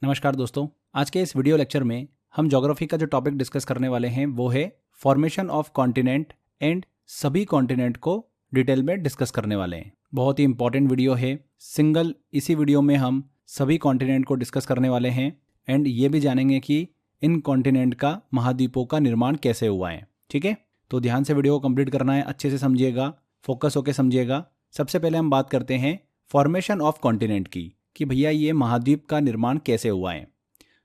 नमस्कार दोस्तों, आज के इस वीडियो लेक्चर में हम ज्योग्राफी का जो टॉपिक डिस्कस करने वाले हैं वो है फॉर्मेशन ऑफ कॉन्टिनेंट एंड सभी कॉन्टिनेंट को डिटेल में डिस्कस करने वाले हैं। बहुत ही इंपॉर्टेंट वीडियो है। इसी वीडियो में हम सभी कॉन्टिनेंट को डिस्कस करने वाले हैं एंड ये भी जानेंगे कि इन कॉन्टिनेंट का महाद्वीपों का निर्माण कैसे हुआ है। ठीक है, तो ध्यान से वीडियो को कंप्लीट करना है, अच्छे से समझिएगा, फोकस होकर समझिएगा। सबसे पहले हम बात करते हैं फॉर्मेशन ऑफ कॉन्टिनेंट की कि भैया ये महाद्वीप का निर्माण कैसे हुआ है।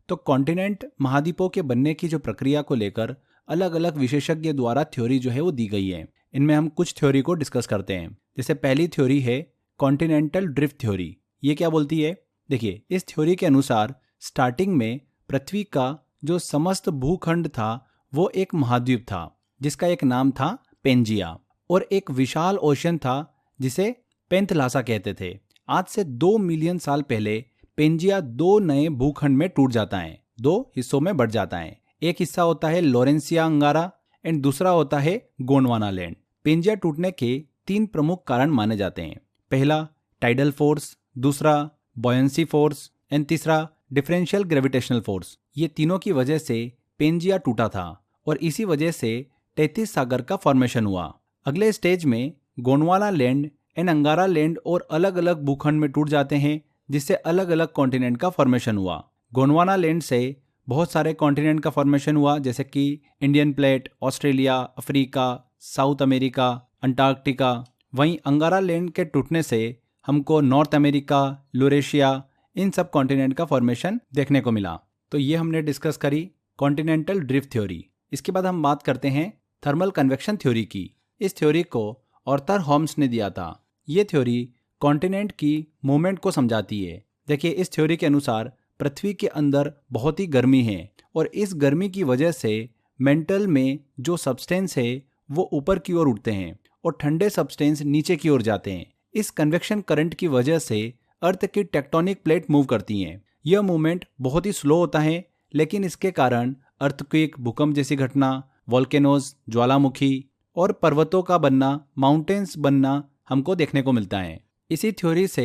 तो कॉन्टिनेंट महाद्वीपों के बनने की जो प्रक्रिया को लेकर अलग अलग विशेषज्ञ द्वारा थ्योरी जो है वो दी गई है। इनमें हम कुछ थ्योरी को डिस्कस करते हैं। जैसे पहली थ्योरी है कॉन्टिनेंटल ड्रिफ्ट थ्योरी। ये क्या बोलती है? देखिए, इस थ्योरी के अनुसार स्टार्टिंग में पृथ्वी का जो समस्त भूखंड था वो एक महाद्वीप था जिसका एक नाम था पेंजिया, और एक विशाल ओशन था जिसे पेंथलासा कहते थे। आज से 2 मिलियन साल पहले पेंजिया 2 नए भूखंड में टूट जाता है, 2 हिस्सों में बढ़ जाता है। एक हिस्सा होता है लोरेंसिया अंगारा एंड दूसरा होता है गोंडवाना लैंड। पेंजिया टूटने के 3 प्रमुख कारण माने जाते हैं। पहला टाइडल फोर्स, दूसरा बॉयंसी फोर्स एंड तीसरा डिफरेंशियल ग्रेविटेशनल फोर्स। ये तीनों की वजह से पेंजिया टूटा था और इसी वजह से 33 सागर का फॉर्मेशन हुआ। अगले स्टेज में गोंडवाना लैंड एंड अंगारा लैंड और अलग अलग भूखंड में टूट जाते हैं जिससे अलग अलग कॉन्टिनेंट का फॉर्मेशन हुआ। गोंडवाना लैंड से बहुत सारे कॉन्टिनेंट का फॉर्मेशन हुआ, जैसे कि Indian plate, Australia, Africa, south America, Antarctica. वहीं अंगारा लैंड के टूटने से हमको नॉर्थ अमेरिका, यूरेशिया, इन सब कॉन्टिनेंट का फॉर्मेशन देखने को मिला। तो ये हमने डिस्कस करी कॉन्टिनेंटल ड्रिफ्ट थ्योरी। इसके बाद हम बात करते हैं थर्मल कन्वेक्शन थ्योरी की। इस थ्योरी को आर्थर होम्स ने दिया था। ये थ्योरी कॉन्टिनेंट की मूवमेंट को समझाती है। देखिए, इस थ्योरी के अनुसार पृथ्वी के अंदर बहुत ही गर्मी है और इस गर्मी की वजह से मेंटल में जो सब्सटेंस है वो ऊपर की ओर उठते हैं और ठंडे सब्सटेंस नीचे की ओर जाते हैं। इस कन्वेक्शन करंट की वजह से अर्थ की टेक्टोनिक प्लेट मूव करती हैं। यह मूवमेंट बहुत ही स्लो होता है, लेकिन इसके कारण अर्थक्वेक, भूकंप जैसी घटना, वोल्केनोज, ज्वालामुखी और पर्वतों का बनना, माउंटेन्स बनना हमको देखने को मिलता है। इसी थ्योरी से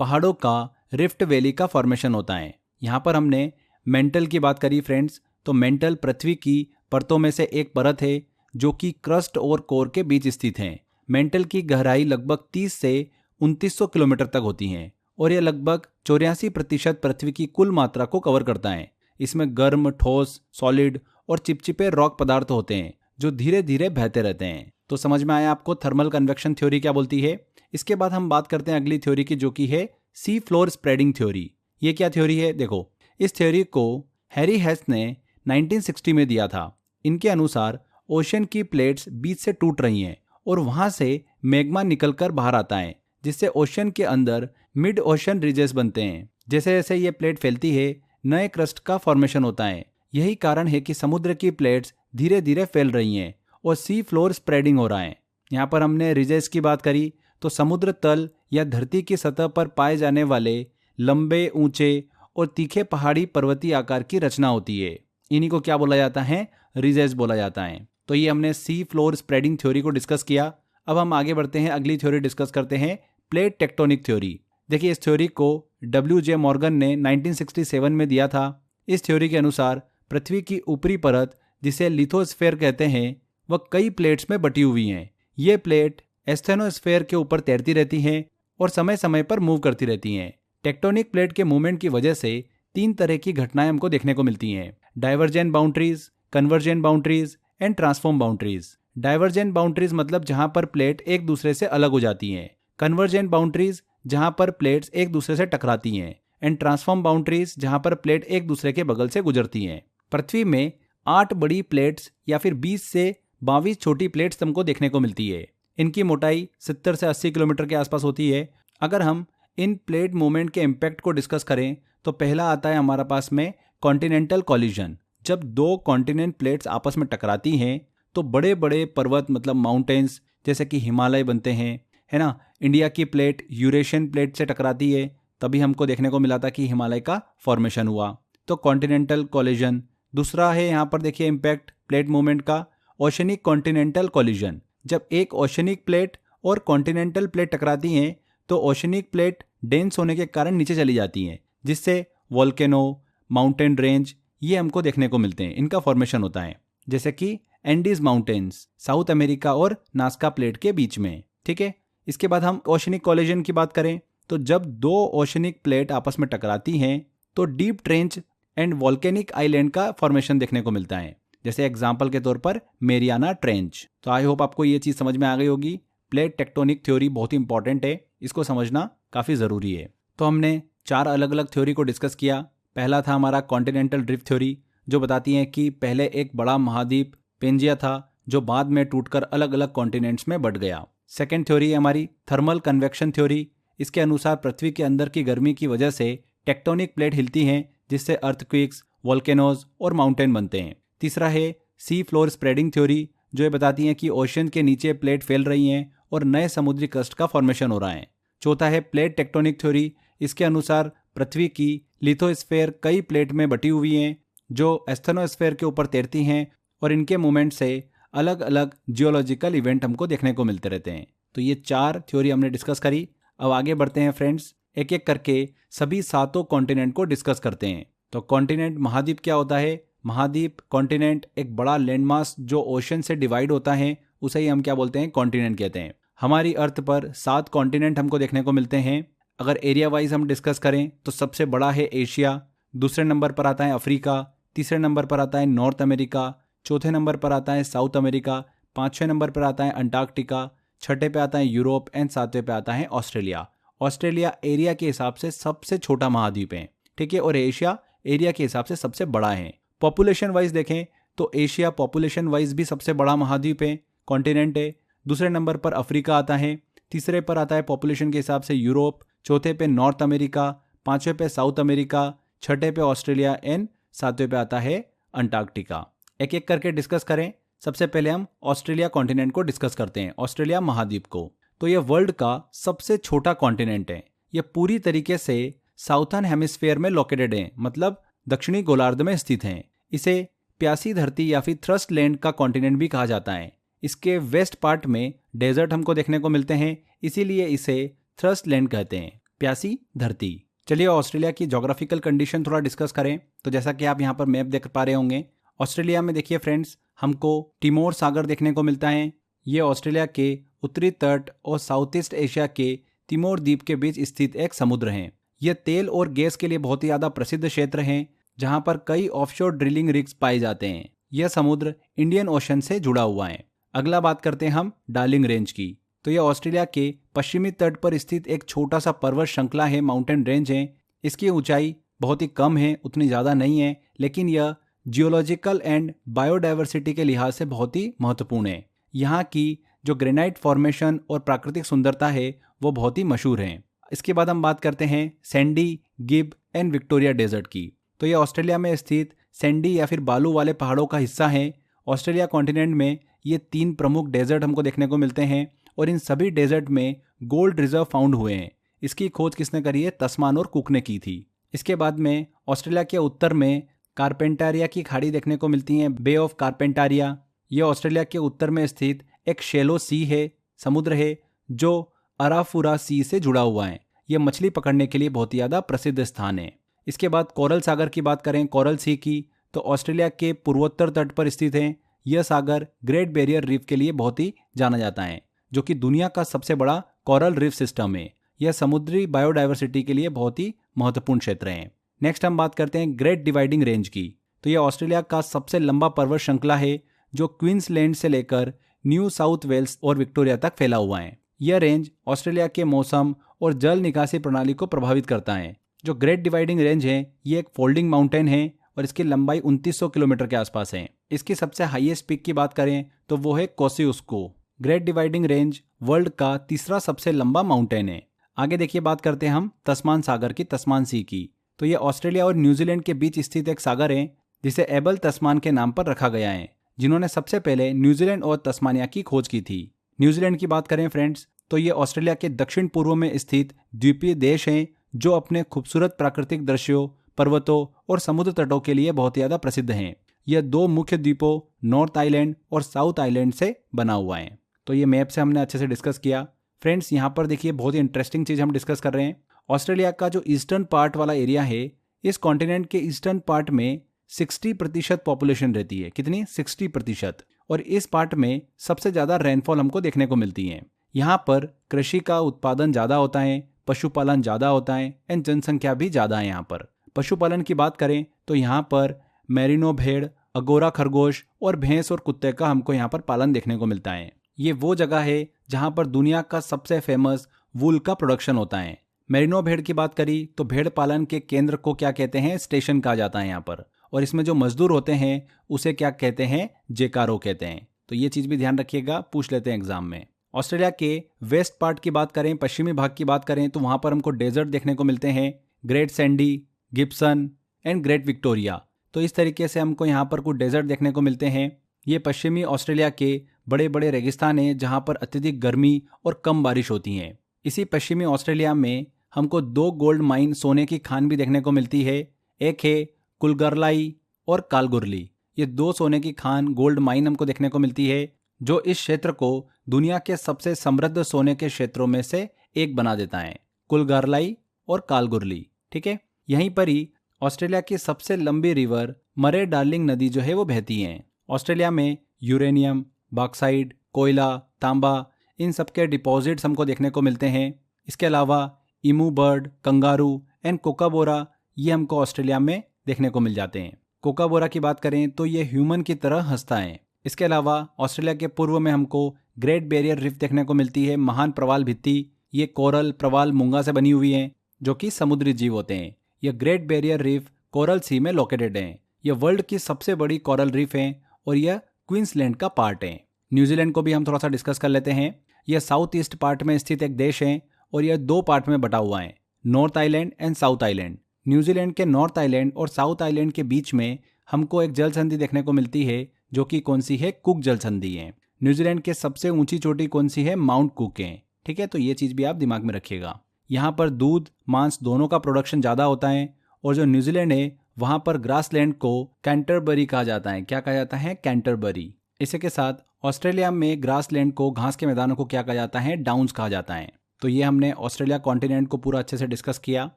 पहाड़ों का रिफ्ट वैली का फॉर्मेशन होता है। यहाँ पर हमने मेंटल की बात करी फ्रेंड्स। तो मेंटल पृथ्वी की परतों में से एक परत है जो कि क्रस्ट और कोर के बीच स्थित है। मेंटल की गहराई लगभग 30 से 2900 किलोमीटर तक होती है और यह लगभग 84% पृथ्वी की कुल मात्रा को कवर करता है। इसमें गर्म, ठोस, सॉलिड और चिपचिपे रॉक पदार्थ होते हैं जो धीरे धीरे बहते रहते हैं। तो समझ में आया आपको थर्मल कन्वेक्शन थ्योरी क्या बोलती है। इसके बाद हम बात करते हैं अगली थ्योरी की, जो कि है सी फ्लोर स्प्रेडिंग थ्योरी। ये क्या थ्योरी है? देखो, इस थ्योरी को हैरी हेस ने 1960 में दिया था। इनके अनुसार ओशन की प्लेट्स बीच से टूट रही हैं और वहां से मैग्मा निकलकर बाहर आता है, जिससे ओशन के अंदर मिड ओशन रिजेस बनते हैं। जैसे जैसे ये प्लेट फैलती है, नए क्रस्ट का फॉर्मेशन होता है। यही कारण है कि समुद्र की प्लेट्स धीरे धीरे फैल रही हैं और सी फ्लोर स्प्रेडिंग हो रहा है। यहाँ पर हमने रिजेस की बात करी तो समुद्र तल या धरती की सतह पर पाए जाने वाले लंबे, ऊंचे और तीखे पहाड़ी पर्वतीय आकार की रचना होती है। इन्हीं को क्या बोला जाता है? रिजेस बोला जाता है। तो ये हमने सी फ्लोर स्प्रेडिंग थ्योरी को डिस्कस किया। अब हम आगे बढ़ते हैं, अगली थ्योरी डिस्कस करते हैं प्लेट टेक्टोनिक थ्योरी। देखिए, इस थ्योरी को WJ मॉर्गन ने 1967 में दिया था। इस थ्योरी के अनुसार पृथ्वी की ऊपरी परत, जिसे लिथोस्फेयर कहते हैं, वह कई प्लेट्स में बटी हुई हैं। ये प्लेट एस्थेनोस्फेयर के ऊपर तैरती रहती हैं और समय समय पर मूव करती रहती हैं। टेक्टोनिक प्लेट के मूवमेंट की वजह से 3 तरह की घटनाएं हमको देखने को मिलती हैं: divergent boundaries, convergent boundaries and transform boundaries. Divergent boundaries मतलब जहां पर प्लेट एक दूसरे से अलग हो जाती हैं, कन्वर्जेंट बाउंड्रीज जहां पर प्लेट्स एक दूसरे से टकराती हैं, एंड ट्रांसफॉर्म बाउंड्रीज जहां पर प्लेट एक दूसरे के बगल से गुजरती हैं। पृथ्वी में 8 बड़ी प्लेट्स या फिर 20 से 22 छोटी प्लेट्स हमको देखने को मिलती है। इनकी मोटाई 70 से 80 किलोमीटर के आसपास होती है। अगर हम इन प्लेट मूवमेंट के इम्पैक्ट को डिस्कस करें तो पहला आता है हमारा पास में कॉन्टिनेंटल कॉलिजन। जब 2 कॉन्टिनेंट प्लेट्स आपस में टकराती हैं तो बड़े बड़े पर्वत मतलब माउंटेन्स जैसे कि हिमालय बनते हैं, है ना। इंडिया की प्लेट यूरेशियन प्लेट से टकराती है, तभी हमको देखने को मिला था कि हिमालय का फॉर्मेशन हुआ। तो कॉन्टिनेंटल कॉलिजन। दूसरा है यहाँ पर देखिए इम्पैक्ट प्लेट मूवमेंट का, ओशनिक कॉन्टिनेंटल कॉलिजन। जब एक ओशनिक प्लेट और कॉन्टिनेंटल प्लेट टकराती हैं तो ओशनिक प्लेट डेंस होने के कारण नीचे चली जाती हैं, जिससे वोल्केनो, माउंटेन रेंज, ये हमको देखने को मिलते हैं, इनका फॉर्मेशन होता है। जैसे कि एंडीज माउंटेन्स साउथ अमेरिका और नास्का प्लेट के बीच में, ठीक है। इसके बाद हम ओशनिक कोलिजन की बात करें तो जब दो ओशनिक प्लेट आपस में टकराती हैं तो deep trench and volcanic island का फॉर्मेशन देखने को मिलता है। जैसे एग्जाम्पल के तौर पर मेरियाना ट्रेंच। तो आई होप आपको ये चीज़ समझ में आ गई होगी। प्लेट टेक्टोनिक थ्योरी बहुत ही इंपॉर्टेंट है, इसको समझना काफ़ी ज़रूरी है। तो हमने 4 अलग अलग थ्योरी को डिस्कस किया। पहला था हमारा कॉन्टिनेंटल ड्रिफ्ट थ्योरी, जो बताती है कि पहले एक बड़ा महाद्वीप पेंजिया था जो बाद में टूटकर अलग अलग कॉन्टिनेंट्स में बट गया। सेकेंड थ्योरी है हमारी थर्मल कन्वेक्शन थ्योरी। इसके अनुसार पृथ्वी के अंदर की गर्मी की वजह से टेक्टोनिक प्लेट हिलती हैं, जिससे अर्थक्वेक्स, वोल्केनोज और माउंटेन बनते हैं। तीसरा है सी फ्लोर स्प्रेडिंग थ्योरी, जो ये बताती है कि ओशन के नीचे प्लेट फैल रही हैं और नए समुद्री क्रस्ट का फॉर्मेशन हो रहा है। चौथा है प्लेट टेक्टोनिक थ्योरी। इसके अनुसार पृथ्वी की लिथोस्फीयर कई प्लेट में बटी हुई हैं जो एस्थेनोस्फीयर के ऊपर तैरती हैं और इनके मूवमेंट से अलग अलग जियोलॉजिकल इवेंट हमको देखने को मिलते रहते हैं। तो ये 4 थ्योरी हमने डिस्कस करी। अब आगे बढ़ते हैं फ्रेंड्स, एक एक करके सभी 7 कॉन्टिनेंट को डिस्कस करते हैं। तो कॉन्टिनेंट महाद्वीप क्या होता है? महाद्वीप कॉन्टिनेंट एक बड़ा लैंडमास जो ओशन से डिवाइड होता है, उसे ही हम क्या बोलते हैं? कॉन्टिनेंट कहते हैं। हमारी अर्थ पर 7 कॉन्टिनेंट हमको देखने को मिलते हैं। अगर एरिया वाइज हम डिस्कस करें तो सबसे बड़ा है एशिया, दूसरे नंबर पर आता है अफ्रीका, तीसरे नंबर पर आता है नॉर्थ अमेरिका, चौथे नंबर पर आता है साउथ अमेरिका, 5वें नंबर पर आता है अंटार्कटिका, छठे पे आता है यूरोप एंड 7वें पे आता है ऑस्ट्रेलिया। ऑस्ट्रेलिया एरिया के हिसाब से सबसे छोटा महाद्वीप है, ठीक है, और एशिया एरिया के हिसाब से सबसे बड़ा है। पॉपुलेशन वाइज देखें तो एशिया पॉपुलेशन वाइज भी सबसे बड़ा महाद्वीप है, कॉन्टिनेंट है। दूसरे नंबर पर अफ्रीका आता है, तीसरे पर आता है पॉपुलेशन के हिसाब से यूरोप, चौथे पे नॉर्थ अमेरिका, 5वें पे साउथ अमेरिका, छठे पे ऑस्ट्रेलिया एंड 7वें पे आता है अंटार्कटिका। एक एक करके डिस्कस करें। सबसे पहले हम ऑस्ट्रेलिया कॉन्टिनेंट को डिस्कस करते हैं, ऑस्ट्रेलिया महाद्वीप को। तो यह वर्ल्ड का सबसे छोटा कॉन्टिनेंट है। यह पूरी तरीके से साउथर्न हेमिस्फीयर में लोकेटेड है, मतलब दक्षिणी गोलार्ध में स्थित है। इसे प्यासी धरती या फिर थ्रस्ट लैंड का कॉन्टिनेंट भी कहा जाता है। इसके वेस्ट पार्ट में डेजर्ट हमको देखने को मिलते हैं, इसीलिए इसे थ्रस्ट लैंड कहते हैं, प्यासी धरती। चलिए ऑस्ट्रेलिया की ज्योग्राफिकल कंडीशन थोड़ा डिस्कस करें। तो जैसा कि आप यहाँ पर मैप देख पा रहे होंगे, ऑस्ट्रेलिया में देखिए फ्रेंड्स, हमको टिमोर सागर देखने को मिलता है। ये ऑस्ट्रेलिया के उत्तरी तट और साउथ ईस्ट एशिया के तिमोर द्वीप के बीच स्थित एक समुद्र है। यह तेल और गैस के लिए बहुत ही ज़्यादा प्रसिद्ध क्षेत्र है, जहाँ पर कई ऑफशोर ड्रिलिंग रिग्स पाए जाते हैं। यह समुद्र इंडियन ओशन से जुड़ा हुआ है। अगला बात करते हैं हम डार्लिंग रेंज की। तो यह ऑस्ट्रेलिया के पश्चिमी तट पर स्थित एक छोटा सा पर्वत श्रृंखला है, माउंटेन रेंज है। इसकी ऊंचाई बहुत ही कम है, उतनी ज़्यादा नहीं है, लेकिन यह जियोलॉजिकल एंड बायोडाइवर्सिटी के लिहाज से बहुत ही महत्वपूर्ण है। यहाँ की जो ग्रेनाइट फॉर्मेशन और प्राकृतिक सुंदरता है वो बहुत ही मशहूर है। इसके बाद हम बात करते हैं Sandy, Gib and Victoria desert की। तो ये ऑस्ट्रेलिया में स्थित सैंडी या फिर बालू वाले पहाड़ों का हिस्सा है। ऑस्ट्रेलिया कॉन्टिनेंट में ये 3 प्रमुख डेजर्ट हमको देखने को मिलते हैं और इन सभी डेजर्ट में गोल्ड रिजर्व फाउंड हुए हैं। इसकी खोज किसने करी है? तस्मान और कुक ने की थी। इसके बाद में ऑस्ट्रेलिया के उत्तर में कारपेंटारिया की खाड़ी देखने को मिलती है, बे ऑफ कारपेंटारिया। यह ऑस्ट्रेलिया के उत्तर में स्थित एक शैलो सी है, समुद्र है, जो अराफुरा सी से जुड़ा हुआ है। यह मछली पकड़ने के लिए बहुत ही ज़्यादा प्रसिद्ध स्थान है। इसके बाद कोरल सागर की बात करें, कोरल सी की, तो ऑस्ट्रेलिया के पूर्वोत्तर तट पर स्थित है। यह सागर ग्रेट बैरियर रीफ के लिए बहुत ही जाना जाता है, जो कि दुनिया का सबसे बड़ा कोरल रीफ सिस्टम है। यह समुद्री बायोडाइवर्सिटी के लिए बहुत ही महत्वपूर्ण क्षेत्र है। नेक्स्ट हम बात करते हैं ग्रेट डिवाइडिंग रेंज की। तो यह ऑस्ट्रेलिया का सबसे लंबा पर्वत श्रृंखला है, जो क्वींसलैंड से लेकर न्यू साउथ वेल्स और विक्टोरिया तक फैला हुआ है। यह रेंज ऑस्ट्रेलिया के मौसम और जल निकासी प्रणाली को प्रभावित करता है। जो ग्रेट डिवाइडिंग रेंज है, ये एक फोल्डिंग माउंटेन है और इसकी लंबाई 2900 किलोमीटर के आसपास है। इसकी सबसे हाईएस्ट पीक की बात करें तो वो है कोसियुस्को। ग्रेट डिवाइडिंग रेंज वर्ल्ड का तीसरा सबसे लंबा माउंटेन है। आगे देखिए, बात करते हैं हम तस्मान सागर की, तस्मान सी की। तो ये ऑस्ट्रेलिया और न्यूजीलैंड के बीच स्थित एक सागर है, जिसे एबल तस्मान के नाम पर रखा गया है, जिन्होंने सबसे पहले न्यूजीलैंड और तस्मानिया की खोज की थी। न्यूजीलैंड की बात करें फ्रेंड्स, तो ये ऑस्ट्रेलिया के दक्षिण पूर्व में स्थित द्वीपीय देश है, जो अपने खूबसूरत प्राकृतिक दृश्यों, पर्वतों और समुद्र तटों के लिए बहुत ज़्यादा प्रसिद्ध हैं। यह 2 मुख्य द्वीपों नॉर्थ आइलैंड और साउथ आइलैंड से बना हुआ है। तो ये मैप से हमने अच्छे से डिस्कस किया। फ्रेंड्स, यहाँ पर देखिए बहुत ही इंटरेस्टिंग चीज़ हम डिस्कस कर रहे हैं। ऑस्ट्रेलिया का जो ईस्टर्न पार्ट वाला एरिया है, इस कॉन्टिनेंट के ईस्टर्न पार्ट में 60% पॉपुलेशन रहती है। कितनी? 60%। और इस पार्ट में सबसे ज़्यादा रेनफॉल हमको देखने को मिलती है। यहाँ पर कृषि का उत्पादन ज़्यादा होता है, पशुपालन ज़्यादा होता है एंड जनसंख्या भी ज़्यादा है। यहाँ पर पशुपालन की बात करें तो यहाँ पर मेरिनो भेड़, अगोरा खरगोश और भैंस और कुत्ते का हमको यहाँ पर पालन देखने को मिलता है। ये वो जगह है जहाँ पर दुनिया का सबसे फेमस वूल का प्रोडक्शन होता है। मेरिनो भेड़ की बात करी तो भेड़ पालन के केंद्र को क्या कहते हैं? स्टेशन कहा जाता है यहाँ पर। और इसमें जो मजदूर होते हैं उसे क्या कहते हैं? जेकारो कहते हैं। तो ये चीज़ भी ध्यान रखिएगा, पूछ लेते हैं एग्जाम में। ऑस्ट्रेलिया के वेस्ट पार्ट की बात करें, पश्चिमी भाग की बात करें तो वहाँ पर हमको डेजर्ट देखने को मिलते हैं, great Sandy, Gibson and great Victoria. तो इस तरीके से हमको यहाँ पर कुछ डेजर्ट देखने को मिलते हैं। ये पश्चिमी ऑस्ट्रेलिया के बड़े बड़े रेगिस्तान हैं जहाँ पर अत्यधिक गर्मी और कम बारिश होती है। इसी पश्चिमी ऑस्ट्रेलिया में हमको 2 गोल्ड माइन, सोने की खान भी देखने को मिलती है। एक है कुलगरलाई और कालगुरली। ये 2 सोने की खान, गोल्ड माइन हमको देखने को मिलती है, जो इस क्षेत्र को दुनिया के सबसे समृद्ध सोने के क्षेत्रों में से एक बना देता है, कुलगरलाई और कालगुरली। ठीक है, यहीं पर ही ऑस्ट्रेलिया की सबसे लंबी रिवर मरे डार्लिंग नदी जो है वो बहती है। ऑस्ट्रेलिया में यूरेनियम, बॉक्साइट, कोयला, तांबा, इन सब के डिपॉजिट्स हमको देखने को मिलते हैं। इसके अलावा emu bird, kangaroo and Kookaburra ये हमको ऑस्ट्रेलिया में देखने को मिल जाते हैं। कोकाबोरा की बात करें तो ये ह्यूमन की तरह हंसता है। इसके अलावा ऑस्ट्रेलिया के पूर्व में हमको ग्रेट बैरियर रिफ देखने को मिलती है, महान प्रवाल भित्ति। ये कोरल, प्रवाल, मूंगा से बनी हुई है जो कि समुद्री जीव होते हैं। यह ग्रेट बैरियर रीफ कोरल सी में लोकेटेड है। यह वर्ल्ड की सबसे बड़ी कोरल रीफ है और यह क्वींसलैंड का पार्ट है। न्यूजीलैंड को भी हम थोड़ा सा डिस्कस कर लेते हैं। यह साउथ ईस्ट पार्ट में स्थित एक देश है और यह 2 पार्ट में बटा हुआ है, north island and south island. New Zealand के नॉर्थ आइलैंड और साउथ आइलैंड के बीच में हमको एक जल संधि देखने को मिलती है जो कि कौन सी है? कुक जल संधि है। न्यूजीलैंड के सबसे ऊंची चोटी कौन सी है? माउंट कुक है। ठीक है, तो ये चीज़ भी आप दिमाग में रखिएगा। यहाँ पर दूध, मांस दोनों का प्रोडक्शन ज़्यादा होता है और जो न्यूजीलैंड है वहाँ पर ग्रासलैंड को कैंटरबरी कहा जाता है। क्या कहा जाता है? कैंटरबरी। इसी के साथ ऑस्ट्रेलिया में ग्रासलैंड को, घास के मैदानों को क्या कहा जाता है? डाउन्स कहा जाता है। तो ये हमने ऑस्ट्रेलिया कॉन्टिनेंट को पूरा अच्छे से डिस्कस किया।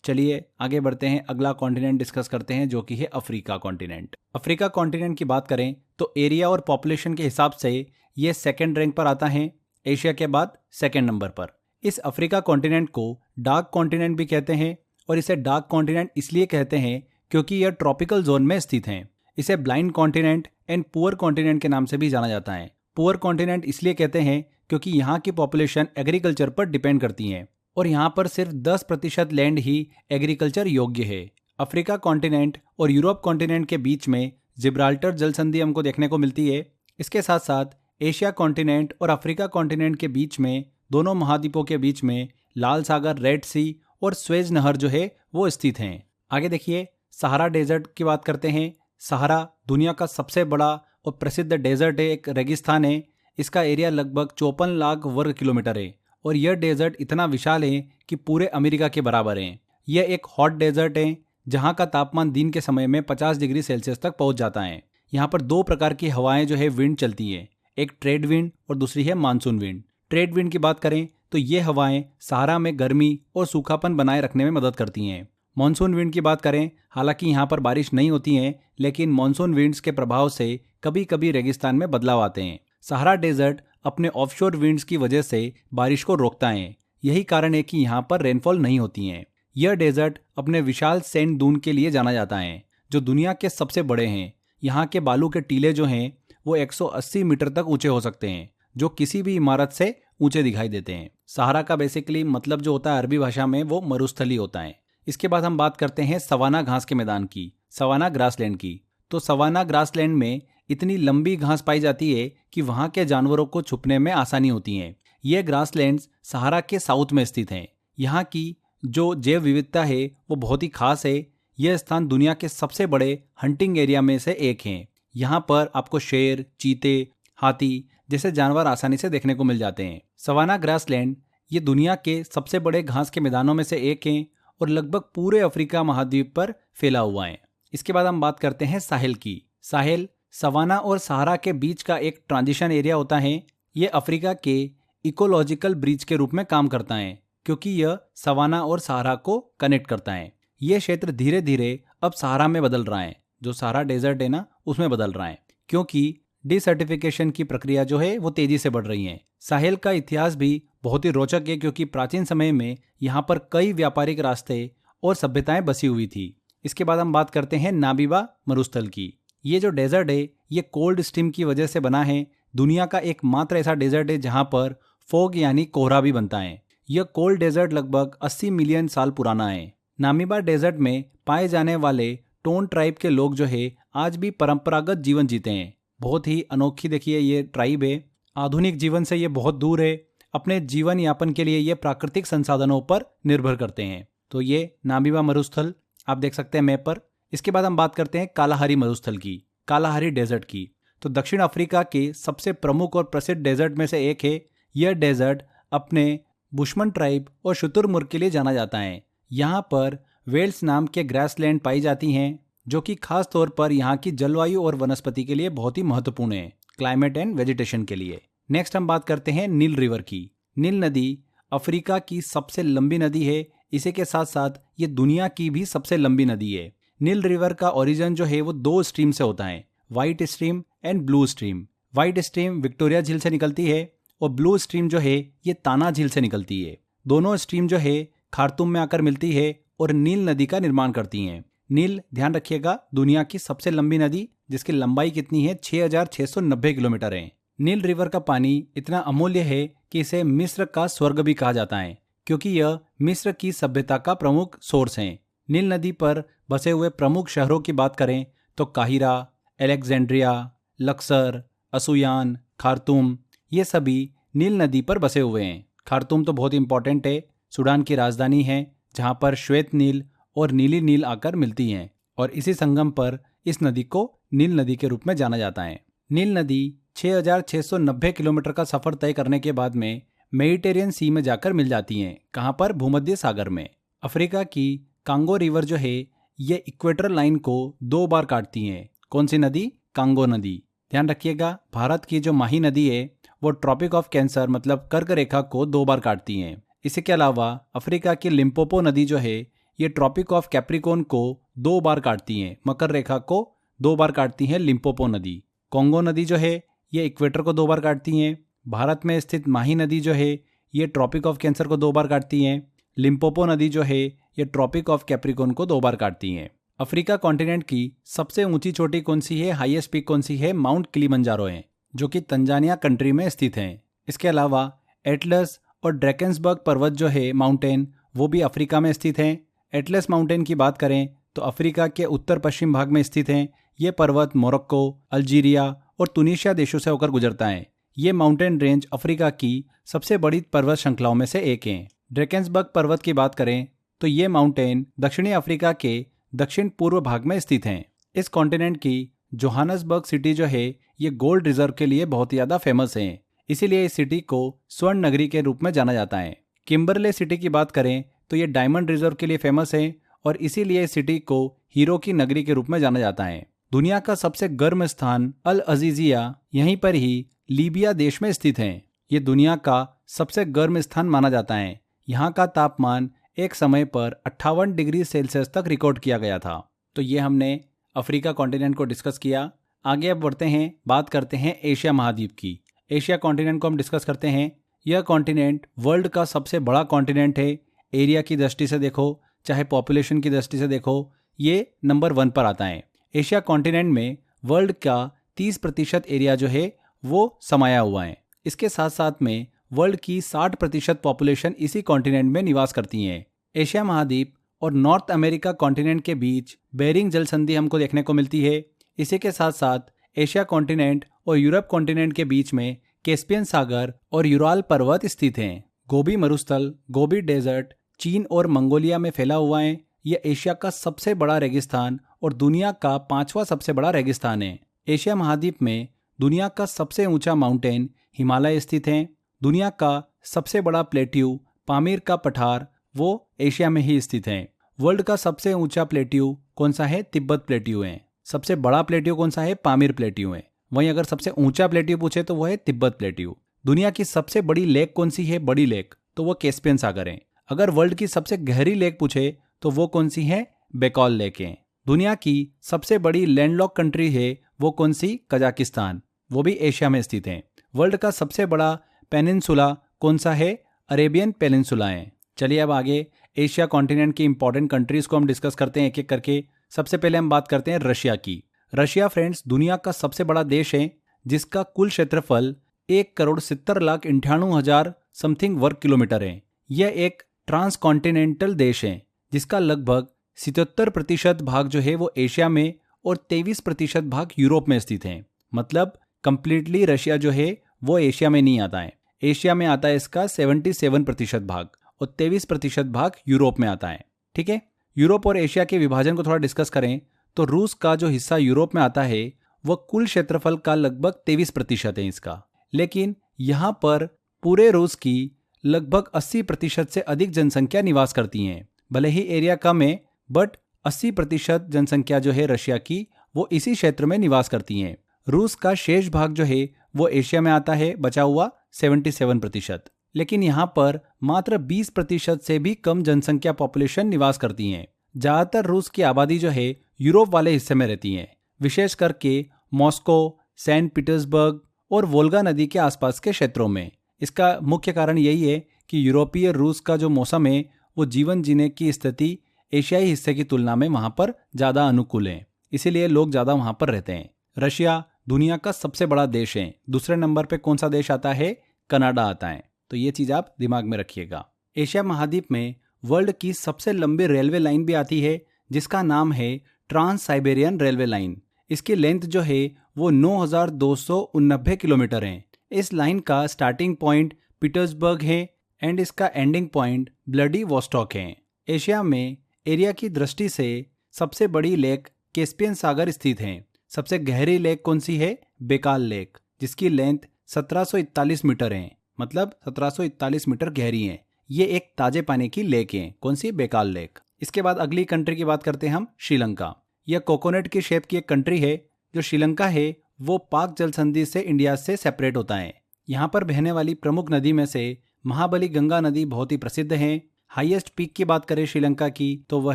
चलिए आगे बढ़ते हैं, अगला कॉन्टिनेंट डिस्कस करते हैं जो कि है अफ्रीका कॉन्टिनेंट। अफ्रीका कॉन्टिनेंट की बात करें तो एरिया और पॉपुलेशन के हिसाब से ये 2nd रैंक पर आता है, एशिया के बाद 2nd नंबर पर। इस अफ्रीका कॉन्टिनेंट को डार्क कॉन्टिनेंट भी कहते हैं और इसे डार्क कॉन्टिनेंट इसलिए कहते हैं क्योंकि यह ट्रॉपिकल जोन में स्थित है। इसे blind continent and poor continent के नाम से भी जाना जाता है। पुअर कॉन्टिनेंट इसलिए कहते हैं क्योंकि यहाँ की पॉपुलेशन एग्रीकल्चर पर डिपेंड करती है और यहाँ पर सिर्फ 10% लैंड ही एग्रीकल्चर योग्य है। अफ्रीका कॉन्टिनेंट और यूरोप कॉन्टिनेंट के बीच में जिब्राल्टर जल संधि हमको देखने को मिलती है। इसके साथ साथ एशिया कॉन्टिनेंट और अफ्रीका कॉन्टिनेंट के बीच में, दोनों महाद्वीपों के बीच में लाल सागर, रेड सी और स्वेज नहर जो है वो स्थित हैं। आगे देखिए, सहारा डेजर्ट की बात करते हैं। सहारा दुनिया का सबसे बड़ा और प्रसिद्ध डेजर्ट है, एक रेगिस्तान है। इसका एरिया लगभग 54 लाख वर्ग किलोमीटर है और यह डेजर्ट इतना विशाल है कि पूरे अमेरिका के बराबर है। यह एक हॉट डेजर्ट है जहाँ का तापमान दिन के समय में 50 डिग्री सेल्सियस तक पहुँच जाता है। यहाँ पर 2 प्रकार की हवाएं जो है विंड चलती है, एक ट्रेड विंड और दूसरी है मानसून विंड। ट्रेड विंड की बात करें तो ये हवाएं सहारा में गर्मी और सूखापन बनाए रखने में मदद करती हैं। मॉनसून विंड की बात करें, हालांकि यहाँ पर बारिश नहीं होती है, लेकिन मॉनसून विंड्स के प्रभाव से कभी कभी रेगिस्तान में बदलाव आते हैं। सहारा डेजर्ट अपने ऑफशोर विंड्स की वजह से बारिश को रोकता है। यही कारण है कि यहाँ पर रेनफॉल नहीं होती है। यह डेजर्ट अपने विशाल सैंड दून के लिए जाना जाता है जो दुनिया के सबसे बड़े हैं। यहाँ के बालू के टीले जो हैं वो 180 मीटर तक ऊंचे हो सकते हैं, जो किसी भी इमारत से ऊंचे दिखाई देते हैं। सहारा का बेसिकली मतलब जो होता है अरबी भाषा में वो मरुस्थली होता है। इसके बाद हम बात करते हैं सवाना घास के मैदान की, सवाना ग्रासलैंड की। तो सवाना ग्रासलैंड में इतनी लंबी घास पाई जाती है कि वहाँ के जानवरों को छुपने में आसानी होती है। ये ग्रासलैंड्स सहारा के साउथ में स्थित हैं। यहाँ की जो जैव विविधता है वो बहुत ही खास है। यह स्थान दुनिया के सबसे बड़े हंटिंग एरिया में से एक है। यहाँ पर आपको शेर, चीते, हाथी जैसे जानवर आसानी से देखने को मिल जाते हैं। सवाना ग्रासलैंड ये दुनिया के सबसे बड़े घास के मैदानों में से एक हैं और लगभग पूरे अफ्रीका महाद्वीप पर फैला हुआ है। इसके बाद हम बात करते हैं साहेल की। साहेल सवाना और सहारा के बीच का एक ट्रांजिशन एरिया होता है। ये अफ्रीका के इकोलॉजिकल ब्रिज के रूप में काम करता है क्योंकि यह सवाना और सहारा को कनेक्ट करता है। ये क्षेत्र धीरे धीरे अब सहारा में बदल रहा है, जो सहारा डेजर्ट है ना उसमें बदल रहा है, क्योंकि डिसर्टिफिकेशन की प्रक्रिया जो है वो तेजी से बढ़ रही है। साहेल का इतिहास भी बहुत ही रोचक है, क्योंकि प्राचीन समय में यहाँ पर कई व्यापारिक रास्ते और सभ्यताएं बसी हुई थी। इसके बाद हम बात करते हैं नामीबा मरुस्थल की। ये जो डेजर्ट है ये कोल्ड स्ट्रीम की वजह से बना है। दुनिया का एकमात्र ऐसा डेजर्ट है जहाँ पर फॉग यानी कोहरा भी बनता है। यह कोल्ड डेजर्ट लगभग 80 मिलियन साल पुराना है। नामीबा डेजर्ट में पाए जाने वाले टोन ट्राइब के लोग जो है आज भी परंपरागत जीवन जीते हैं। बहुत ही अनोखी देखिए ये ट्राइब है। आधुनिक जीवन से ये बहुत दूर है। अपने जीवन यापन के लिए ये प्राकृतिक संसाधनों पर निर्भर करते हैं। तो ये नामीबा मरुस्थल आप देख सकते हैं मैप पर। इसके बाद हम बात करते हैं कालाहारी मरुस्थल की, कालाहारी डेजर्ट की। तो दक्षिण अफ्रीका के सबसे प्रमुख और प्रसिद्ध डेजर्ट में से एक है। यह डेजर्ट अपने बुशमन ट्राइब और शुतुरमुर्ग के लिए जाना जाता है। यहाँ पर वेल्स नाम के ग्रासलैंड पाई जाती हैं, जो कि खास तौर पर यहाँ की जलवायु और वनस्पति के लिए बहुत ही महत्वपूर्ण है, क्लाइमेट एंड वेजिटेशन के लिए। नेक्स्ट हम बात करते हैं नील रिवर की। नील नदी अफ्रीका की सबसे लंबी नदी है। इसी के साथ साथ ये दुनिया की भी सबसे लंबी नदी है। नील रिवर का ओरिजिन जो है वो 2 स्ट्रीम से होता है, white stream and blue stream. White stream Victoria झील से निकलती है और ब्लू स्ट्रीम जो है ये ताना झील से निकलती है। दोनों स्ट्रीम जो है खार्तूम में आकर मिलती है और नील नदी का निर्माण करती हैं। नील, ध्यान रखिएगा, दुनिया की सबसे लंबी नदी, जिसकी लंबाई कितनी है 6690 किलोमीटर है। नील रिवर का पानी इतना अमूल्य है कि इसे मिस्र का स्वर्ग भी कहा जाता है, क्योंकि यह मिस्र की सभ्यता का प्रमुख सोर्स है। नील नदी पर बसे हुए प्रमुख शहरों की बात करें तो काहिरा, अलेक्जेंड्रिया, लक्सर, असुयान, खार्तूम, ये सभी नील नदी पर बसे हुए हैं। खार्तूम तो बहुत इंपॉर्टेंट है, सूडान की राजधानी है, जहाँ पर श्वेत नील और नीली नील आकर मिलती हैं और इसी संगम पर इस नदी को नील नदी के रूप में जाना जाता है। नील नदी 6690 किलोमीटर का सफर तय करने के बाद में मेडिटेरियन सी में जाकर मिल जाती हैं। कहाँ पर? भूमध्य सागर में। अफ्रीका की कांगो रिवर जो है ये इक्वेटर लाइन को 2 बार काटती हैं। कौन सी नदी? कांगो नदी। ध्यान रखिएगा, भारत की जो माही नदी है वो ट्रॉपिक ऑफ कैंसर मतलब कर्क रेखा को 2 बार काटती हैं। इसके अलावा अफ्रीका की लिम्पोपो नदी जो है ये ट्रॉपिक ऑफ कैप्रिकॉर्न को 2 बार काटती हैं। मकर रेखा को 2 बार काटती हैं लिम्पोपो नदी। कॉन्गो नदी जो है ये इक्वेटर को 2 बार काटती हैं। भारत में स्थित माही नदी जो है ये ट्रॉपिक ऑफ कैंसर को 2 बार काटती हैं। लिम्पोपो नदी जो है ये ट्रॉपिक ऑफ कैप्रिकॉर्न को 2 बार काटती हैं। अफ्रीका कॉन्टिनेंट की सबसे ऊंची चोटी कौन सी है? हाईएस्ट पीक कौन सी है? माउंट किलिमंजारो है, जो कि तंजानिया कंट्री में स्थित है। इसके अलावा एटलस और ड्रैकेंसबर्ग पर्वत जो है माउंटेन, वो भी अफ्रीका में स्थित हैं। एटलस माउंटेन की बात करें तो अफ्रीका के उत्तर पश्चिम भाग में स्थित हैं। ये पर्वत मोरक्को, अल्जीरिया और तुनीशिया देशों से होकर गुजरता है। ये माउंटेन रेंज अफ्रीका की सबसे बड़ी पर्वत श्रृंखलाओं में से एक है। ड्रैकेंसबर्ग पर्वत की बात करें तो ये माउंटेन दक्षिणी अफ्रीका के दक्षिण पूर्व भाग में स्थित हैं। इस कॉन्टिनेंट की जोहानसबर्ग सिटी जो है ये गोल्ड रिजर्व के लिए बहुत ज़्यादा फेमस है, इसीलिए इस सिटी को स्वर्ण नगरी के रूप में जाना जाता है। किम्बरले सिटी की बात करें तो ये डायमंड रिजर्व के लिए फेमस है और इसीलिए इस सिटी को हीरो की नगरी के रूप में जाना जाता है। दुनिया का सबसे गर्म स्थान अल अजीजिया यहीं पर ही लीबिया देश में स्थित है। ये दुनिया का सबसे गर्म स्थान माना जाता है। यहाँ का तापमान एक समय पर 58 डिग्री सेल्सियस तक रिकॉर्ड किया गया था। तो ये हमने अफ्रीका कॉन्टिनेंट को डिस्कस किया। आगे अब बढ़ते हैं, बात करते हैं एशिया महाद्वीप की। एशिया कॉन्टिनेंट को हम डिस्कस करते हैं। यह कॉन्टिनेंट वर्ल्ड का सबसे बड़ा कॉन्टिनेंट है। एरिया की दृष्टि से देखो, चाहे पॉपुलेशन की दृष्टि से देखो, ये नंबर 1 पर आता है। एशिया कॉन्टिनेंट में वर्ल्ड का 30% एरिया जो है वो समाया हुआ है। इसके साथ साथ में वर्ल्ड की 60% पॉपुलेशन इसी कॉन्टिनेंट में निवास करती हैं। एशिया महाद्वीप और नॉर्थ अमेरिका कॉन्टिनेंट के बीच बेरिंग जल संधि हमको देखने को मिलती है। इसी के साथ साथ एशिया कॉन्टिनेंट और यूरोप कॉन्टिनेंट के बीच में कैस्पियन सागर और यूराल पर्वत स्थित हैं। गोबी मरुस्थल, गोबी डेजर्ट चीन और मंगोलिया में फैला हुआ है। यह एशिया का सबसे बड़ा रेगिस्तान और दुनिया का 5वां सबसे बड़ा रेगिस्तान है। एशिया महाद्वीप में दुनिया का सबसे ऊंचा माउंटेन हिमालय स्थित है। दुनिया का सबसे बड़ा प्लेट्यू पामीर का पठार वो एशिया में ही स्थित है। वर्ल्ड का सबसे ऊंचा प्लेट्यू कौन सा है? तिब्बत प्लेट्यू है। सबसे बड़ा प्लेट्यू कौन सा है? पामीर प्लेट्यू है। वहीं अगर सबसे ऊंचा प्लेट्यू पूछे तो वो है तिब्बत प्लेट्यू। दुनिया की सबसे बड़ी लेक कौन सी है? बड़ी लेक, तो वो कैस्पियन सागर है। अगर वर्ल्ड की सबसे गहरी लेक पूछे तो वो कौन सी है? बेकॉल लेकें। दुनिया की सबसे बड़ी लैंडलॉक कंट्री है वो कौन सी? कजाकिस्तान, वो भी एशिया में स्थित है। वर्ल्ड का सबसे बड़ा पेनिनसुला कौन सा है? अरेबियन पेनिनसुला है। चलिए अब आगे एशिया कॉन्टिनेंट की इंपॉर्टेंट कंट्रीज को हम डिस्कस करते हैं एक एक करके। सबसे पहले हम बात करते हैं रशिया की। रशिया फ्रेंड्स दुनिया का सबसे बड़ा देश है जिसका कुल क्षेत्रफल 1,70,98,000 समथिंग वर्ग किलोमीटर है। यह एक ट्रांस कॉन्टिनेंटल देश है जिसका लगभग 77% भाग जो है वो एशिया में और 23% भाग यूरोप में स्थित है। मतलब कंप्लीटली रशिया जो है वो एशिया में नहीं आता है। एशिया में आता है इसका 77% भाग और 23% भाग यूरोप में आता है। ठीक है, यूरोप और एशिया के विभाजन को थोड़ा डिस्कस करें तो रूस का जो हिस्सा यूरोप में आता है वह कुल क्षेत्रफल का लगभग 23% है इसका। लेकिन यहाँ पर पूरे रूस की लगभग 80% से अधिक जनसंख्या निवास करती हैं। भले ही एरिया कम है बट 80% जनसंख्या जो है रशिया की वो इसी क्षेत्र में निवास करती हैं। रूस का शेष भाग जो है वो एशिया में आता है, बचा हुआ 77%। लेकिन यहाँ पर मात्र 20% से भी कम जनसंख्या पॉपुलेशन निवास करती हैं। ज़्यादातर रूस की आबादी जो है यूरोप वाले हिस्से में रहती है, विशेष करके मॉस्को, सेंट पीटर्सबर्ग और वोल्गा नदी के आसपास के क्षेत्रों में। इसका मुख्य कारण यही है कि यूरोपीय रूस का जो मौसम है वो जीवन जीने की स्थिति एशियाई हिस्से की तुलना में वहाँ पर ज़्यादा अनुकूल है, इसीलिए लोग ज़्यादा वहाँ पर रहते हैं। रशिया दुनिया का सबसे बड़ा देश है। दूसरे नंबर पे कौन सा देश आता है? कनाडा आता है। तो ये चीज़ आप दिमाग में रखिएगा। एशिया महाद्वीप में वर्ल्ड की सबसे लंबी रेलवे लाइन भी आती है जिसका नाम है ट्रांस साइबेरियन रेलवे लाइन। इसकी लेंथ जो है वो 9,289 किलोमीटर है। इस लाइन का स्टार्टिंग पॉइंट पीटर्सबर्ग है एंड इसका एंडिंग पॉइंट व्लादिवोस्टॉक है। एशिया में एरिया की दृष्टि से सबसे बड़ी लेक कैस्पियन सागर स्थित है। सबसे गहरी लेक कौन सी है? बेकाल लेक, जिसकी लेंथ 1741 मीटर है, मतलब 1741 मीटर गहरी है। ये एक ताजे पानी की लेक है। कौन सी? Baikal lake. इसके बाद अगली कंट्री की बात करते हैं हम, श्रीलंका। यह कोकोनट की शेप की एक कंट्री है। जो श्रीलंका है वो पाक जल संधि से इंडिया से सेपरेट होता है। यहाँ पर बहने वाली प्रमुख नदी में से महाबली गंगा नदी बहुत ही प्रसिद्ध है। हाईएस्ट पीक की बात करें श्रीलंका की तो वह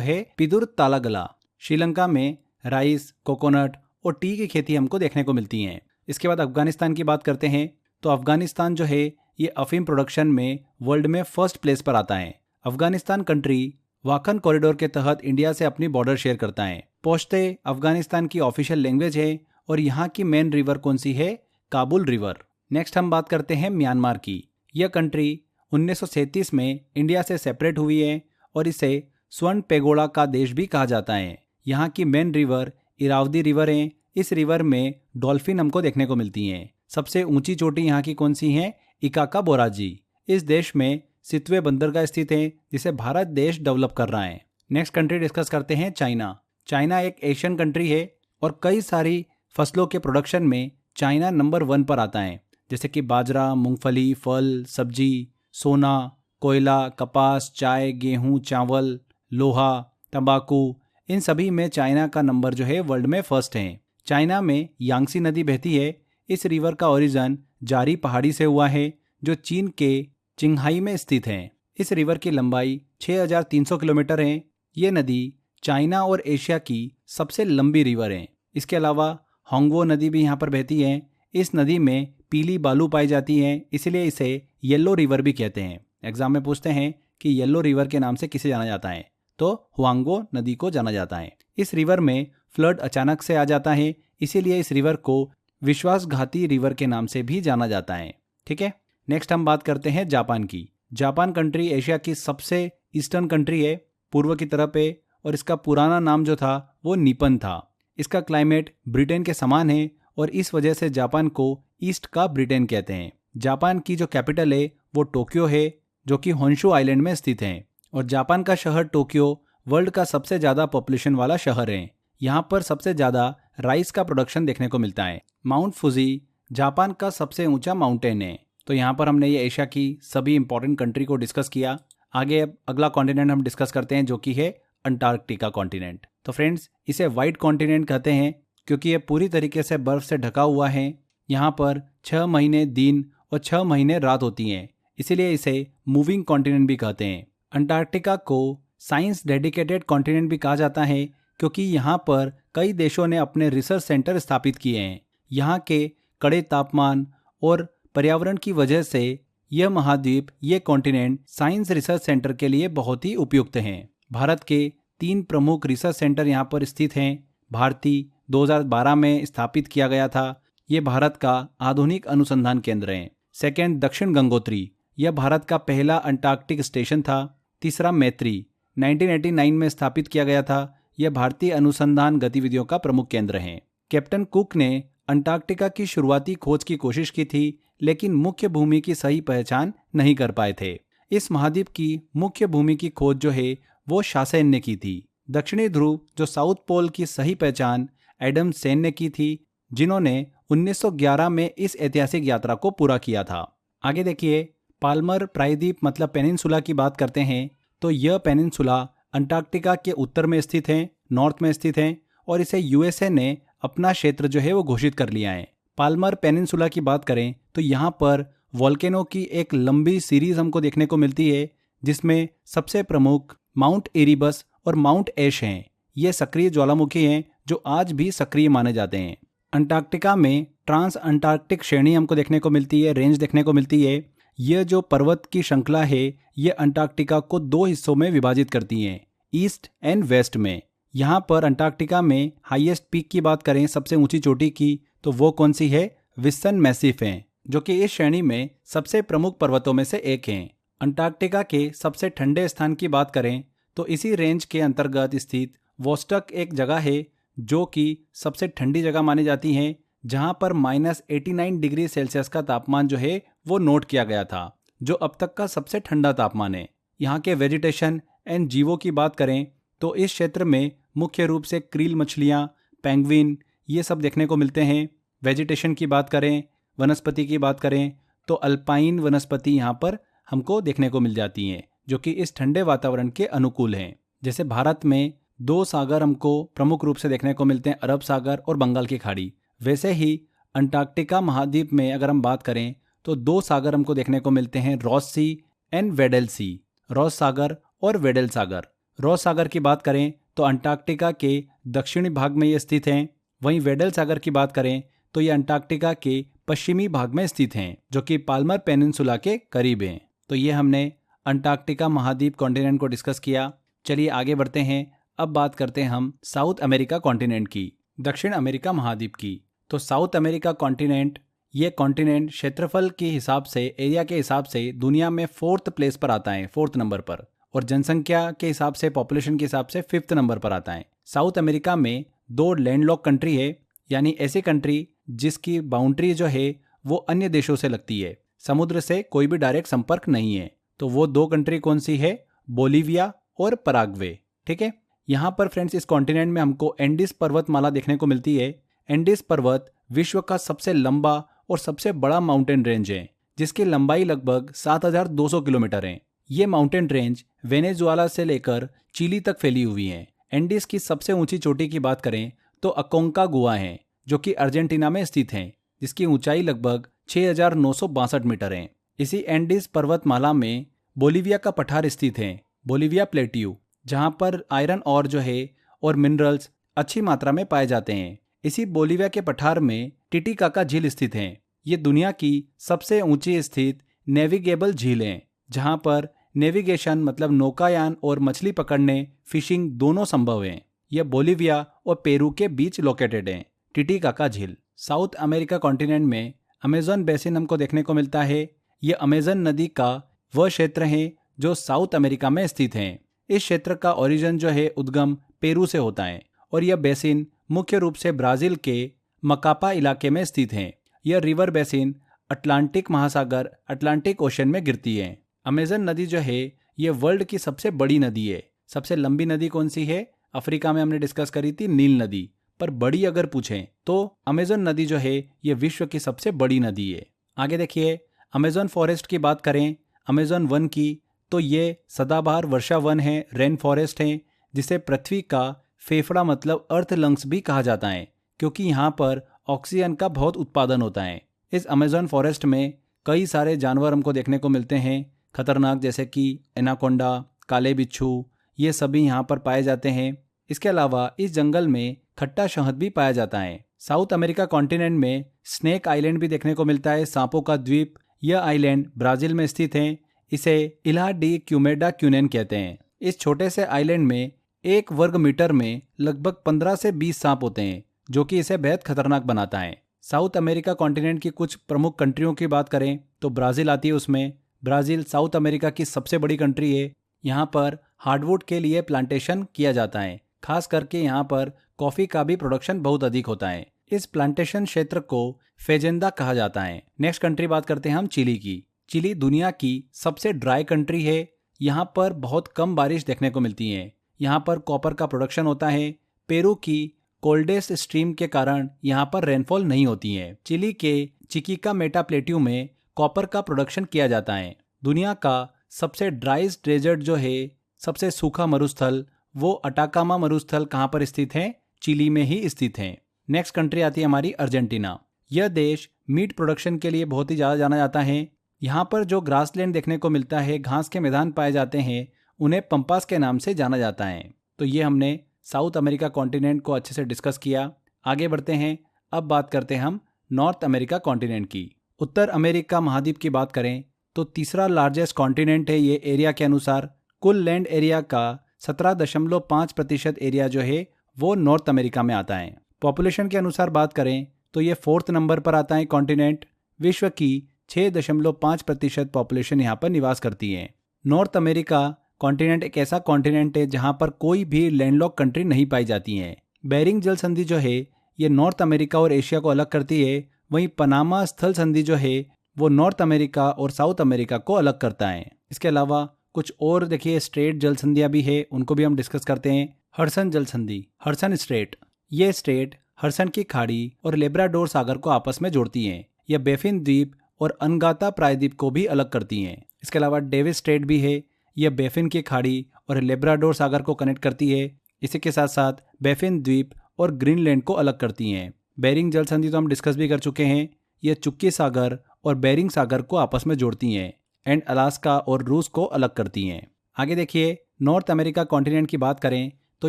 है पिदुर तालागला। श्रीलंका में राइस, कोकोनट और टी की खेती हमको देखने को मिलती है। इसके बाद अफगानिस्तान की बात करते हैं तो अफगानिस्तान जो है ये अफीम प्रोडक्शन में वर्ल्ड में फर्स्ट प्लेस पर आता है। अफगानिस्तान कंट्री वाखन कॉरिडोर के तहत इंडिया से अपनी बॉर्डर शेयर करता है। पश्तो अफगानिस्तान की ऑफिशियल लैंग्वेज है और यहाँ की मेन रिवर कौन सी है? काबुल रिवर। नेक्स्ट हम बात करते हैं म्यांमार की। यह कंट्री 1937 में इंडिया से सेपरेट हुई है और इसे स्वर्ण पेगोड़ा का देश भी कहा जाता है। यहाँ की मेन रिवर इरावदी रिवर है। इस रिवर में डॉल्फिन हमको देखने को मिलती हैं। सबसे ऊंची चोटी यहाँ की कौन सी है? इकाका बोराजी। इस देश में सितवे बंदरगाह स्थित है जिसे भारत देश डेवलप कर रहा है। नेक्स्ट कंट्री डिस्कस करते हैं, चाइना। चाइना एक एशियन कंट्री है और कई सारी फसलों के प्रोडक्शन में चाइना नंबर 1 पर आता है, जैसे कि बाजरा, मूंगफली, फल, सब्जी, सोना, कोयला, कपास, चाय, गेहूं, चावल, लोहा, तंबाकू, इन सभी में चाइना का नंबर जो है वर्ल्ड में फर्स्ट है। चाइना में यांगसी नदी बहती है। इस रिवर का ओरिजिन जारी पहाड़ी से हुआ है जो चीन के चिंगहाई में स्थित है। इस रिवर की लंबाई 6,300 किलोमीटर है। ये नदी चाइना और एशिया की सबसे लंबी रिवर है। इसके अलावा होंगवो नदी भी यहाँ पर बहती है। इस नदी में पीली बालू पाई जाती है, इसलिए इसे येलो रिवर भी कहते हैं। एग्जाम में पूछते हैं कि येलो रिवर के नाम से किसे जाना जाता है, तो हुआंगो नदी को जाना जाता है। इस रिवर में फ्लड अचानक से आ जाता है, इसीलिए इस रिवर को विश्वासघाती रिवर के नाम से भी जाना जाता है। ठीक है, नेक्स्ट हम बात करते हैं जापान की। जापान कंट्री एशिया की सबसे ईस्टर्न कंट्री है, पूर्व की तरफ है और इसका पुराना नाम जो था वो निपन था। इसका क्लाइमेट ब्रिटेन के समान है और इस वजह से जापान को ईस्ट का ब्रिटेन कहते हैं। जापान की जो कैपिटल है वो टोक्यो है जो कि होन्शु आइलैंड में स्थित है और जापान का शहर टोक्यो वर्ल्ड का सबसे ज़्यादा पॉपुलेशन वाला शहर है। यहाँ पर सबसे ज़्यादा राइस का प्रोडक्शन देखने को मिलता है। माउंट फुजी जापान का सबसे ऊंचा माउंटेन है। तो यहाँ पर हमने ये एशिया की सभी इंपॉर्टेंट कंट्री को डिस्कस किया। आगे अब अगला कॉन्टिनेंट हम डिस्कस करते हैं जो कि है अंटार्कटिका कॉन्टिनेंट। तो फ्रेंड्स, इसे वाइट कॉन्टिनेंट कहते हैं क्योंकि ये पूरी तरीके से बर्फ से ढका हुआ है। यहाँ पर 6 महीने दिन और 6 महीने रात होती हैं, इसीलिए इसे मूविंग कॉन्टिनेंट भी कहते हैं। अंटार्कटिका को साइंस डेडिकेटेड कॉन्टिनेंट भी कहा जाता है क्योंकि यहाँ पर कई देशों ने अपने रिसर्च सेंटर स्थापित किए हैं। यहाँ के कड़े तापमान और पर्यावरण की वजह से यह महाद्वीप, ये कॉन्टिनेंट साइंस रिसर्च सेंटर के लिए बहुत ही उपयुक्त हैं। भारत के 3 प्रमुख रिसर्च सेंटर यहाँ पर स्थित हैं। भारती 2012 में स्थापित किया गया था। ये भारत का आधुनिक अनुसंधान केंद्र है। सेकेंड, दक्षिण गंगोत्री, यह भारत का पहला अंटार्कटिक स्टेशन था। तीसरा, मैत्री 1989 में स्थापित किया गया था। यह भारतीय अनुसंधान गतिविधियों का प्रमुख केंद्र है। कैप्टन कुक ने अंटार्कटिका की शुरुआती खोज की कोशिश की थी, लेकिन मुख्य भूमि की सही पहचान नहीं कर पाए थे। इस महाद्वीप की मुख्य भूमि की खोज जो है वो शासेन ने की थी। दक्षिणी ध्रुव जो साउथ पोल की सही पहचान एडम सेन ने की थी, जिन्होंने 1911 में इस ऐतिहासिक यात्रा को पूरा किया था। आगे देखिए, पाल्मर प्रायद्वीप मतलब पेनिनसुला की बात करते हैं तो यह पेनिनसुला अंटार्कटिका के उत्तर में स्थित है, नॉर्थ में स्थित है, और इसे यूएसए ने अपना क्षेत्र जो है वो घोषित कर लिया है। पाल्मर पेनिनसुला की बात करें तो यहाँ पर वोल्केनो की एक लंबी सीरीज हमको देखने को मिलती है, जिसमें सबसे प्रमुख माउंट एरिबस और माउंट ऐश हैं। ये सक्रिय ज्वालामुखी हैं जो आज भी सक्रिय माने जाते हैं। अंटार्कटिका में ट्रांस अंटार्कटिक श्रेणी हमको देखने को मिलती है, रेंज देखने को मिलती है। यह जो पर्वत की श्रृंखला है ये अंटार्कटिका को 2 हिस्सों में विभाजित करती है, ईस्ट एंड वेस्ट में। यहाँ पर अंटार्कटिका में हाईएस्ट पीक की बात करें, सबसे ऊंची चोटी की, तो वो कौन सी है? विल्सन मैसिफ है, जो कि इस श्रेणी में सबसे प्रमुख पर्वतों में से एक है। अंटार्कटिका के सबसे ठंडे स्थान की बात करें तो इसी रेंज के अंतर्गत स्थित वोस्टक एक जगह है जो कि सबसे ठंडी जगह मानी जाती है, जहां पर -89 डिग्री सेल्सियस का तापमान जो है वो नोट किया गया था, जो अब तक का सबसे ठंडा तापमान है। यहाँ के वेजिटेशन एंड जीवों की बात करें तो इस क्षेत्र में मुख्य रूप से क्रील मछलियाँ, पेंगुइन, ये सब देखने को मिलते हैं। वेजिटेशन की बात करें, वनस्पति की बात करें तो अल्पाइन वनस्पति यहाँ पर हमको देखने को मिल जाती हैं, जो कि इस ठंडे वातावरण के अनुकूल हैं। जैसे भारत में 2 सागर हमको प्रमुख रूप से देखने को मिलते हैं, अरब सागर और बंगाल की खाड़ी, वैसे ही अंटार्कटिका महाद्वीप में अगर हम बात करें तो 2 सागर हमको देखने को मिलते हैं, Ross Sea and Weddell Sea, Ross सागर और वेडल सागर। रॉस सागर की बात करें तो अंटार्कटिका के दक्षिणी भाग में ये स्थित हैं, वहीं वेडल सागर की बात करें तो ये अंटार्कटिका के पश्चिमी भाग में स्थित हैं, जो कि पाल्मर पेनिनसुला के करीब हैं। तो ये हमने अंटार्कटिका महाद्वीप कॉन्टिनेंट को डिस्कस किया। चलिए आगे बढ़ते हैं। अब बात करते हैं हम साउथ अमेरिका कॉन्टिनेंट की, दक्षिण अमेरिका महाद्वीप की। तो साउथ अमेरिका कॉन्टिनेंट, ये कॉन्टिनेंट क्षेत्रफल के हिसाब से, एरिया के हिसाब से दुनिया में 4th प्लेस पर आता है, 4th नंबर पर, और जनसंख्या के हिसाब से, पॉपुलेशन के हिसाब से 5th नंबर पर आता है। साउथ अमेरिका में 2 लैंडलॉक कंट्री है, यानी ऐसी कंट्री जिसकी बाउंड्री जो है वो अन्य देशों से लगती है, समुद्र से कोई भी डायरेक्ट संपर्क नहीं है। तो वो 2 कंट्री कौन सी है? बोलिविया और पराग्वे। ठीक है, यहाँ पर फ्रेंड्स इस कॉन्टिनेंट में हमको एंडीज पर्वतमाला देखने को मिलती है। एंडीज पर्वत विश्व का सबसे लंबा और सबसे बड़ा माउंटेन रेंज है, जिसकी लंबाई लगभग 7200 किलोमीटर है। ये माउंटेन रेंज वेनेजुएला से लेकर चिली तक फैली हुई है। एंडीज की सबसे ऊंची चोटी की बात करें तो अकोंकागुआ है, जो कि अर्जेंटीना में स्थित है, जिसकी ऊंचाई लगभग 6962 मीटर है। इसी एंडीज पर्वतमाला में बोलिविया का पठार स्थित है, बोलिविया प्लेट्यू, जहां पर आयरन और जो है और मिनरल्स अच्छी मात्रा में पाए जाते हैं। इसी बोलिविया के पठार में टिटिकाका झील स्थित है। ये दुनिया की सबसे ऊंची स्थित नेविगेबल झील है, जहां पर नेविगेशन मतलब नौकायान और मछली पकड़ने, फिशिंग दोनों संभव है। यह बोलिविया और पेरू के बीच लोकेटेड है, टिटिकाका झील। साउथ अमेरिका कॉन्टिनेंट में अमेजन बेसिन हमको देखने को मिलता है। यह अमेजन नदी का वह क्षेत्र है जो साउथ अमेरिका में स्थित है। इस क्षेत्र का ओरिजिन जो है उद्गम पेरू से होता है, और यह बेसिन मुख्य रूप से ब्राजील के मकापा इलाके में स्थित है। यह रिवर बेसिन अटलांटिक महासागर, अटलांटिक ओशन में गिरती है। अमेजन नदी जो है यह वर्ल्ड की सबसे बड़ी नदी है। सबसे लंबी नदी कौन सी है? अफ्रीका में हमने डिस्कस करी थी, नील नदी। पर बड़ी अगर पूछें तो अमेजन नदी जो है यह विश्व की सबसे बड़ी नदी है। आगे देखिए, अमेजन फॉरेस्ट की बात करें, अमेजन वन की, तो ये सदाबहार वर्षा वन है, रेन फॉरेस्ट है, जिसे पृथ्वी का फेफड़ा मतलब अर्थ लंग्स भी कहा जाता है, क्योंकि यहाँ पर ऑक्सीजन का बहुत उत्पादन होता है। इस अमेजन फॉरेस्ट में कई सारे जानवर हमको देखने को मिलते हैं खतरनाक, जैसे कि एनाकोंडा, काले बिच्छू, ये सभी यहाँ पर पाए जाते हैं। इसके अलावा इस जंगल में खट्टा शहद भी पाया जाता है। साउथ अमेरिका कॉन्टिनेंट में स्नेक आइलैंड भी देखने को मिलता है, सांपों का द्वीप। यह आइलैंड ब्राजील में स्थित है। इसे इला डी क्यूमेडा क्यूनेन कहते हैं। इस छोटे से आइलैंड में 1 वर्ग मीटर में लगभग 15 से 20 सांप होते हैं, जो कि इसे बेहद खतरनाक बनाता है। साउथ अमेरिका कॉन्टिनेंट की कुछ प्रमुख कंट्रियों की बात करें तो ब्राजील आती है उसमें। ब्राजील साउथ अमेरिका की सबसे बड़ी कंट्री है। यहाँ पर हार्डवुड के लिए प्लांटेशन किया जाता है। खास करके यहाँ पर कॉफी का भी प्रोडक्शन बहुत अधिक होता है। इस प्लांटेशन क्षेत्र को फेजेंदा कहा जाता है। नेक्स्ट कंट्री बात करते हैं हम चिली की। चिली दुनिया की सबसे ड्राई कंट्री है। यहाँ पर बहुत कम बारिश देखने को मिलती है। यहाँ पर कॉपर का प्रोडक्शन होता है। पेरू की कोल्डेस्ट स्ट्रीम के कारण यहाँ पर रेनफॉल नहीं होती है। चिली के चिकिकामेटा प्लेट्यू में कॉपर का प्रोडक्शन किया जाता है। दुनिया का सबसे ड्राइस्ट डेजर्ट जो है, सबसे सूखा मरुस्थल, वो अटाकामा मरुस्थल कहाँ पर स्थित है? चिली में ही स्थित है। नेक्स्ट कंट्री आती है हमारी अर्जेंटीना। यह देश मीट प्रोडक्शन के लिए बहुत ही ज़्यादा जाना जाता है। यहाँ पर जो ग्रासलैंड देखने को मिलता है, घास के मैदान पाए जाते हैं, उन्हें पंपास के नाम से जाना जाता है। तो ये हमने साउथ अमेरिका कॉन्टिनेंट को अच्छे से डिस्कस किया। आगे बढ़ते हैं। अब बात करते हैं हम नॉर्थ अमेरिका कॉन्टिनेंट की। उत्तर अमेरिका महाद्वीप की बात करें तो तीसरा लार्जेस्ट कॉन्टिनेंट है ये एरिया के अनुसार। कुल लैंड एरिया का 17.5% एरिया जो है वो नॉर्थ अमेरिका में आता है। पॉपुलेशन के अनुसार बात करें तो ये 4th नंबर पर आता है कॉन्टिनेंट। विश्व की 6.5% पॉपुलेशन यहाँ पर निवास करती है। नॉर्थ अमेरिका कॉन्टिनेंट एक ऐसा कॉन्टिनेंट है जहाँ पर कोई भी लैंडलॉक कंट्री नहीं पाई जाती है। बेरिंग जल संधि जो है ये नॉर्थ अमेरिका और एशिया को अलग करती है। वहीं पनामा स्थल संधि जो है वो नॉर्थ अमेरिका और साउथ अमेरिका को अलग करता है। इसके अलावा कुछ और देखिए स्ट्रेट जल संधियां भी है, उनको भी हम डिस्कस करते हैं। हडसन जल संधि, हडसन स्ट्रेट। ये स्ट्रेट हडसन की खाड़ी और लेब्राडोर सागर को आपस में जोड़ती हैं। यह बेफिन द्वीप और अनगाता प्रायद्वीप को भी अलग करती हैं। इसके अलावा डेविस स्ट्रेट भी है। यह बेफिन की खाड़ी और लेब्राडोर सागर को कनेक्ट करती है। इसी के साथ साथ बेफिन द्वीप और ग्रीनलैंड को अलग करती हैं। बेरिंग जल संधि तो हम डिस्कस भी कर चुके हैं। यह चुक्की सागर और बेरिंग सागर को आपस में जोड़ती हैं एंड अलास्का और रूस को अलग करती हैं। आगे देखिए, नॉर्थ अमेरिका कॉन्टिनेंट की बात करें तो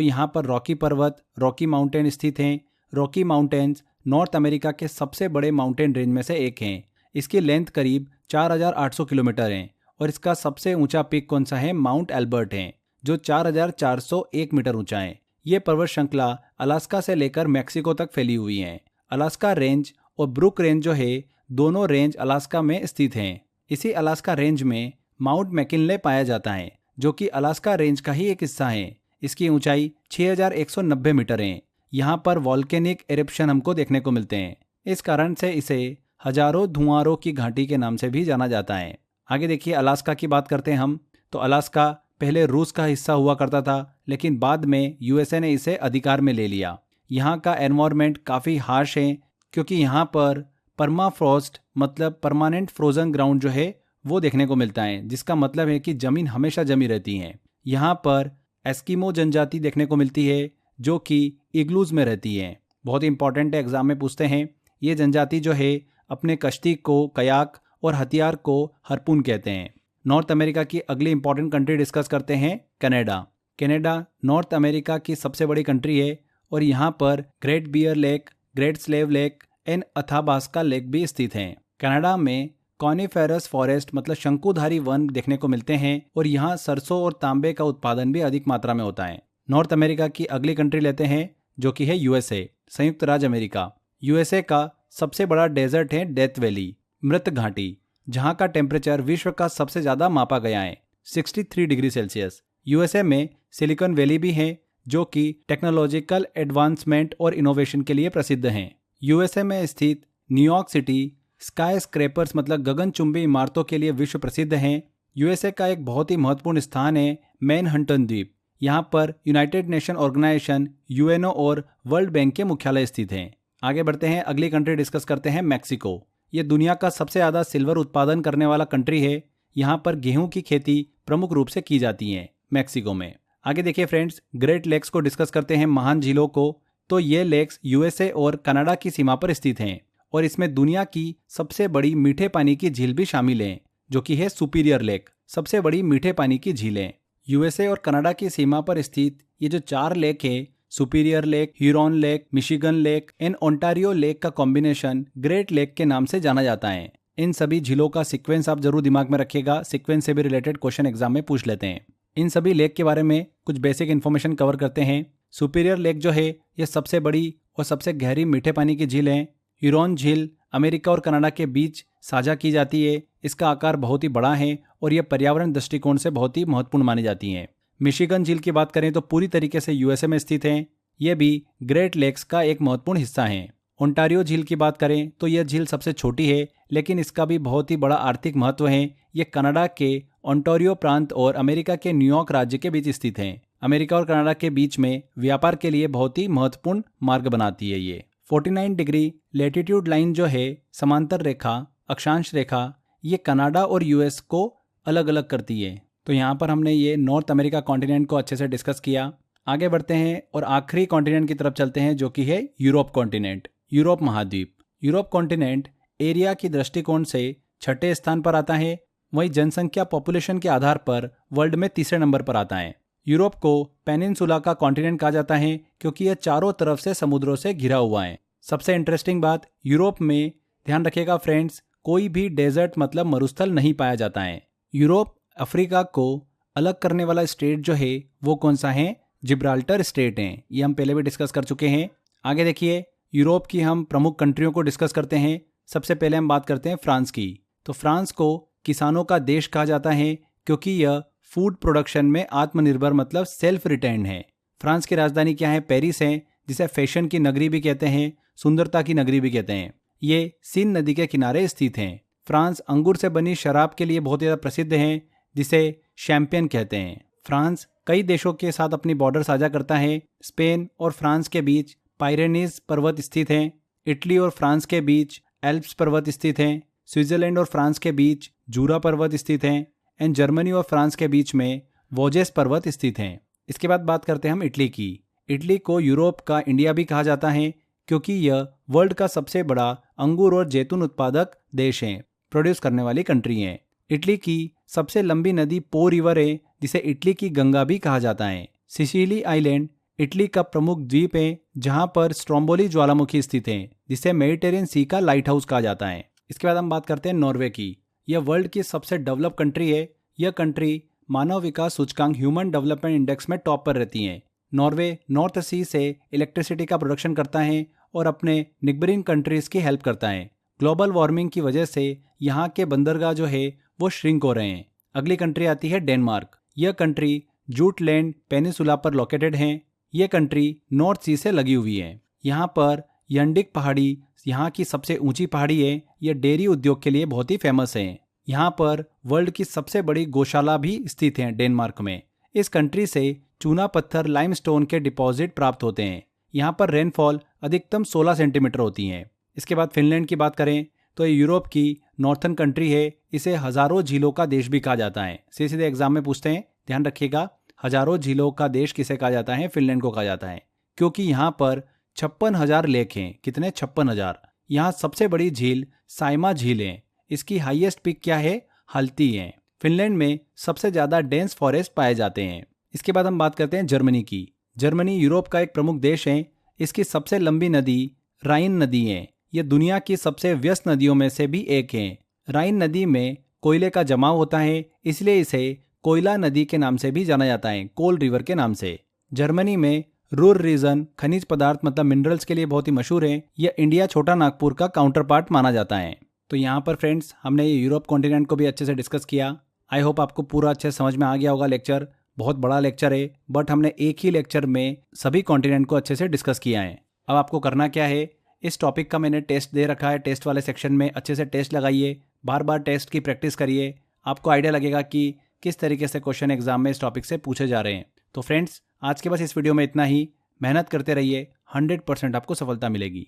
यहाँ पर रॉकी पर्वत, रॉकी माउंटेन स्थित हैं। रॉकी माउंटेन्स नॉर्थ अमेरिका के सबसे बड़े माउंटेन रेंज में से एक हैं। इसकी लेंथ करीब 4,800 किलोमीटर है और इसका सबसे ऊंचा पीक कौन सा है? माउंट एल्बर्ट है, जो 4,401 मीटर ऊंचा है। ये पर्वत श्रृंखला अलास्का से लेकर मैक्सिको तक फैली हुई है। अलास्का रेंज और ब्रुक रेंज जो है, दोनों रेंज अलास्का में स्थित हैं। इसी अलास्का रेंज में माउंट मैकिनले पाया जाता है, जो कि अलास्का रेंज का ही एक हिस्सा है। इसकी ऊंचाई 6,190 मीटर है। यहाँ पर वॉल्केनिक एरप्शन हमको देखने को मिलते हैं। इस कारण से इसे हजारों धुआंरों की घाटी के नाम से भी जाना जाता है। आगे देखिए, अलास्का की बात करते हैं हम तो अलास्का पहले रूस का हिस्सा हुआ करता था, लेकिन बाद में यूएसए ने इसे अधिकार में ले लिया। यहाँ का एनवायरनमेंट काफ़ी हार्श है, क्योंकि यहाँ पर परमाफ्रॉस्ट मतलब परमानेंट फ्रोजन ग्राउंड जो है वो देखने को मिलता है, जिसका मतलब है कि ज़मीन हमेशा जमी रहती है। यहाँ पर एस्किमो जनजाति देखने को मिलती है, जो कि इग्लूज में रहती है। बहुत ही इंपॉर्टेंट है, एग्जाम में पूछते हैं। ये जनजाति जो है अपने कश्ती को कयाक और हथियार को हरपून कहते हैं। नॉर्थ अमेरिका की अगली इंपॉर्टेंट कंट्री डिस्कस करते हैं, कनाडा। कनाडा नॉर्थ अमेरिका की सबसे बड़ी कंट्री है और यहाँ पर Great Bear Lake, Great Slave Lake and Athabasca Lake भी स्थित हैं। कनाडा में कॉनिफेरस फॉरेस्ट मतलब शंकुधारी वन देखने को मिलते हैं और यहाँ सरसों और तांबे का उत्पादन भी अधिक मात्रा में होता है। नॉर्थ अमेरिका की अगली कंट्री लेते हैं, जो कि है यूएसए, संयुक्त राज्य अमेरिका। यूएसए का सबसे बड़ा डेजर्ट है डेथ वैली, मृत घाटी, जहाँ का टेम्परेचर विश्व का सबसे ज़्यादा मापा गया है, 63 डिग्री सेल्सियस। यूएसए में सिलिकॉन वैली भी है, जो कि टेक्नोलॉजिकल एडवांसमेंट और इनोवेशन के लिए प्रसिद्ध हैं। यूएसए में स्थित न्यूयॉर्क सिटी स्काई स्क्रैपर्स मतलब गगनचुंबी इमारतों के लिए विश्व प्रसिद्ध हैं। यूएसए का एक बहुत ही महत्वपूर्ण स्थान है मैनहट्टन द्वीप। यहाँ पर यूनाइटेड नेशन ऑर्गेनाइजेशन यूएनओ और वर्ल्ड बैंक के मुख्यालय स्थित हैं। आगे बढ़ते हैं, अगली कंट्री डिस्कस करते हैं, मैक्सिको। ये दुनिया का सबसे ज़्यादा सिल्वर उत्पादन करने वाला कंट्री है। यहाँ पर गेहूं की खेती प्रमुख रूप से की जाती है मैक्सिको में। आगे देखिए फ्रेंड्स, ग्रेट लेक्स को डिस्कस करते हैं, महान झीलों को। तो ये लेक्स यूएसए और कनाडा की सीमा पर स्थित हैं और इसमें दुनिया की सबसे बड़ी मीठे पानी की झील भी शामिल है, जो कि है सुपीरियर लेक, सबसे बड़ी मीठे पानी की झील है। यूएसए और कनाडा की सीमा पर स्थित ये जो 4 लेक है, superior lake, Huron lake, Michigan lake and Ontario lake का कॉम्बिनेशन ग्रेट लेक के नाम से जाना जाता है। इन सभी झीलों का सीक्वेंस आप जरूर दिमाग में रखिएगा, सीक्वेंस से भी रिलेटेड क्वेश्चन एग्जाम में पूछ लेते हैं। इन सभी लेक के बारे में कुछ बेसिक इन्फॉर्मेशन कवर करते हैं। सुपीरियर लेक जो है ये सबसे बड़ी और सबसे गहरी मीठे पानी की झील है। ह्यूरॉन झील अमेरिका और कनाडा के बीच साझा की जाती है। इसका आकार बहुत ही बड़ा है और यह पर्यावरण दृष्टिकोण से बहुत ही महत्वपूर्ण मानी जाती है। मिशिगन झील की बात करें तो पूरी तरीके से यूएसए में स्थित है। यह भी ग्रेट लेक्स का एक महत्वपूर्ण हिस्सा है। ओंटारियो झील की बात करें तो यह झील सबसे छोटी है, लेकिन इसका भी बहुत ही बड़ा आर्थिक महत्व है। यह कनाडा के ओंटारियो प्रांत और अमेरिका के न्यूयॉर्क राज्य के बीच स्थित है। अमेरिका और कनाडा के बीच में व्यापार के लिए बहुत ही महत्वपूर्ण मार्ग बनाती है। ये 49 डिग्री लेटीट्यूड लाइन जो है, समांतर रेखा, अक्षांश रेखा, ये कनाडा और यूएस को अलग अलग करती है। तो यहाँ पर हमने ये नॉर्थ अमेरिका कॉन्टिनेंट को अच्छे से डिस्कस किया। आगे बढ़ते हैं और आखिरी कॉन्टिनेंट की तरफ चलते हैं, जो कि है यूरोप कॉन्टिनेंट, यूरोप महाद्वीप। यूरोप कॉन्टिनेंट एरिया की दृष्टिकोण से 6ठे स्थान पर आता है। वहीं जनसंख्या पॉपुलेशन के आधार पर वर्ल्ड में 3रे नंबर पर आता है। यूरोप को पेनिनसुला का कॉन्टिनेंट कहा जाता है क्योंकि यह चारों तरफ से समुद्रों से घिरा हुआ है। सबसे इंटरेस्टिंग बात, यूरोप में ध्यान रखिएगा फ्रेंड्स, कोई भी डेजर्ट मतलब मरुस्थल नहीं पाया जाता है। यूरोप अफ्रीका को अलग करने वाला स्टेट जो है वो कौन सा है? जिब्राल्टर स्टेट है। ये हम पहले भी डिस्कस कर चुके हैं। आगे देखिए, यूरोप की हम प्रमुख कंट्रियों को डिस्कस करते हैं। सबसे पहले हम बात करते हैं फ्रांस की। तो फ्रांस को किसानों का देश कहा जाता है क्योंकि यह फूड प्रोडक्शन में आत्मनिर्भर मतलब सेल्फ रिटेन्ड है। फ्रांस की राजधानी क्या है? पेरिस है, जिसे फैशन की नगरी भी कहते हैं, सुंदरता की नगरी भी कहते हैं। ये सीन नदी के किनारे स्थित हैं। फ्रांस अंगूर से बनी शराब के लिए बहुत ज़्यादा प्रसिद्ध है, जिसे शैंपेन कहते हैं। फ्रांस कई देशों के साथ अपनी बॉर्डर साझा करता है। स्पेन और फ्रांस के बीच पायरेनीज पर्वत स्थित हैं। इटली और फ्रांस के बीच एल्प्स पर्वत स्थित हैं। स्विट्जरलैंड और फ्रांस के बीच जूरा पर्वत स्थित हैं। एंड जर्मनी और फ्रांस के बीच में वोजेस पर्वत स्थित हैं। इसके बाद बात करते हैं हम इटली की। इटली को यूरोप का इंडिया भी कहा जाता है क्योंकि यह वर्ल्ड का सबसे बड़ा अंगूर और जैतून उत्पादक देश है, प्रोड्यूस करने वाली कंट्री है। इटली की सबसे लंबी नदी पो रिवर है, जिसे इटली की गंगा भी कहा जाता है। सिसिली आइलैंड इटली का प्रमुख द्वीप है, जहां पर स्ट्रोम्बोली ज्वालामुखी स्थित है, जिसे मेडिटेरियन सी का लाइट हाउस कहा जाता है। इसके बाद हम बात करते हैं नॉर्वे की। यह वर्ल्ड की सबसे डेवलप कंट्री है। यह कंट्री मानव विकास सूचकांक ह्यूमन डेवलपमेंट इंडेक्स में टॉप पर रहती है। नॉर्वे नॉर्थ सी से इलेक्ट्रिसिटी का प्रोडक्शन करता है और अपने निगबरिंग कंट्रीज की हेल्प करता है। ग्लोबल वार्मिंग की वजह से यहाँ के बंदरगाह जो है वो श्रिंक हो रहे हैं। अगली कंट्री आती है डेनमार्क। यह कंट्री जूटलैंड पेनिसुला पर लोकेटेड है। यह कंट्री नॉर्थ सी से लगी हुई है। यहाँ पर यंडिक पहाड़ी यहाँ की सबसे ऊंची पहाड़ी है। यह डेयरी उद्योग के लिए बहुत ही फेमस है। यहाँ पर वर्ल्ड की सबसे बड़ी गौशाला भी स्थित है डेनमार्क में। इस कंट्री से चूना पत्थर लाइमस्टोन के डिपॉजिट प्राप्त होते हैं। यहाँ पर रेनफॉल अधिकतम 16 सेंटीमीटर होती है। इसके बाद फिनलैंड की बात करें तो ये यूरोप की नॉर्थन कंट्री है। इसे हजारों झीलों का देश भी कहा जाता है। सीधे एग्जाम में पूछते हैं, ध्यान रखिएगा, हजारों झीलों का देश किसे कहा जाता है? फिनलैंड को कहा जाता है, क्योंकि यहाँ पर 56,000 लेक हैं। कितने? 56,000। यहाँ सबसे बड़ी झील साइमा झील है। इसकी हाईएस्ट पीक क्या है? हल्ती है। फिनलैंड में सबसे ज्यादा डेंस फॉरेस्ट पाए जाते हैं। इसके बाद हम बात करते हैं जर्मनी की। जर्मनी यूरोप का एक प्रमुख देश है। इसकी सबसे लंबी नदी राइन नदी है। यह दुनिया की सबसे व्यस्त नदियों में से भी एक है। राइन नदी में कोयले का जमाव होता है, इसलिए इसे कोयला नदी के नाम से भी जाना जाता है, कोल रिवर के नाम से। जर्मनी में रूर रीजन खनिज पदार्थ मतलब मिनरल्स के लिए बहुत ही मशहूर है। यह इंडिया छोटा नागपुर का काउंटर पार्ट माना जाता है। तो यहाँ पर फ्रेंड्स हमने ये यूरोप कॉन्टिनेंट को भी अच्छे से डिस्कस किया। आई होप आपको पूरा अच्छे समझ में आ गया होगा। लेक्चर बहुत बड़ा लेक्चर है, बट हमने एक ही लेक्चर में सभी कॉन्टिनेंट को अच्छे से डिस्कस किया है। अब आपको करना क्या है, इस टॉपिक का मैंने टेस्ट दे रखा है। टेस्ट वाले सेक्शन में अच्छे से टेस्ट लगाइए, बार बार टेस्ट की प्रैक्टिस करिए। आपको आइडिया लगेगा कि किस तरीके से क्वेश्चन एग्जाम में इस टॉपिक से पूछे जा रहे हैं। तो फ्रेंड्स आज के बस इस वीडियो में इतना ही। मेहनत करते रहिए, 100% आपको सफलता मिलेगी।